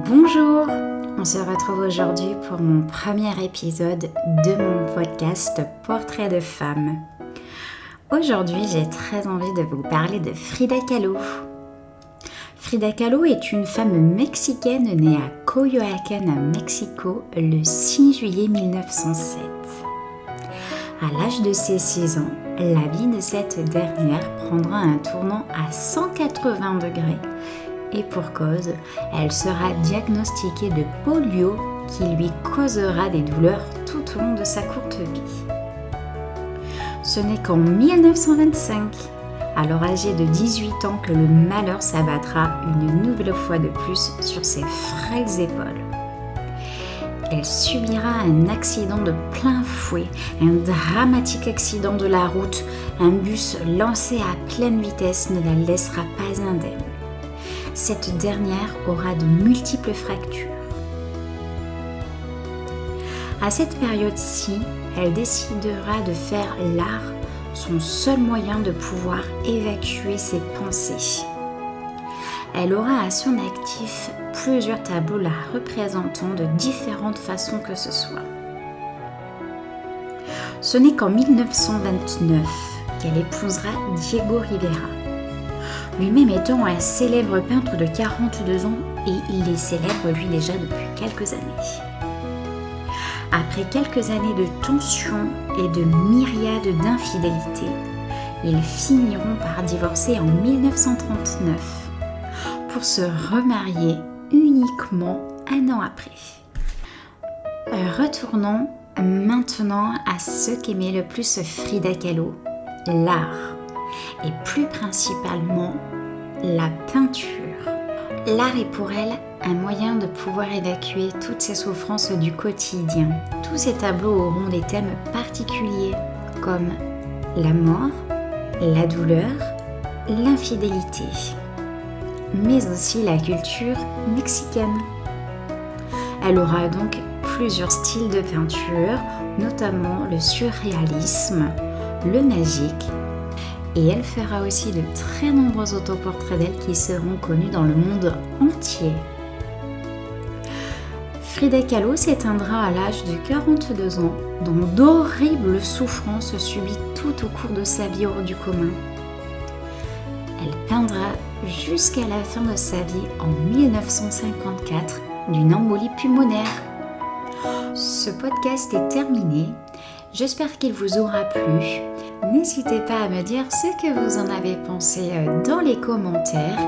Bonjour, on se retrouve aujourd'hui pour mon premier épisode de mon podcast Portrait de femme. Aujourd'hui, j'ai très envie de vous parler de Frida Kahlo. Frida Kahlo est une femme mexicaine née à Coyoacán, à Mexico, le 6 juillet 1907. À l'âge de ses 6 ans, la vie de cette dernière prendra un tournant à 180 degrés et pour cause, elle sera diagnostiquée de polio qui lui causera des douleurs tout au long de sa courte vie. Ce n'est qu'en 1925, alors âgée de 18 ans, que le malheur s'abattra une nouvelle fois de plus sur ses frêles épaules. Elle subira un accident de plein fouet, un dramatique accident de la route. Un bus lancé à pleine vitesse ne la laissera pas indemne. Cette dernière aura de multiples fractures. À cette période-ci, elle décidera de faire l'art son seul moyen de pouvoir évacuer ses pensées. Elle aura à son actif plusieurs tableaux la représentant de différentes façons que ce soit. Ce n'est qu'en 1929 qu'elle épousera Diego Rivera. Lui-même étant un célèbre peintre de 42 ans et il est célèbre lui déjà depuis quelques années. Après quelques années de tensions et de myriades d'infidélités, ils finiront par divorcer en 1939 pour se remarier uniquement un an après. Retournons maintenant à ce qu'aimait le plus Frida Kahlo, l'art. Et plus principalement la peinture. L'art est pour elle un moyen de pouvoir évacuer toutes ses souffrances du quotidien. Tous ces tableaux auront des thèmes particuliers comme la mort, la douleur, l'infidélité, mais aussi la culture mexicaine. Elle aura donc plusieurs styles de peinture, notamment le surréalisme, le magique, et elle fera aussi de très nombreux autoportraits d'elle qui seront connus dans le monde entier. Frida Kahlo s'éteindra à l'âge de 42 ans, dont d'horribles souffrances subies tout au cours de sa vie hors du commun. Elle peindra jusqu'à la fin de sa vie en 1954 d'une embolie pulmonaire. Ce podcast est terminé. J'espère qu'il vous aura plu. N'hésitez pas à me dire ce que vous en avez pensé dans les commentaires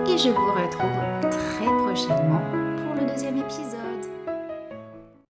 et je vous retrouve très prochainement pour le deuxième épisode.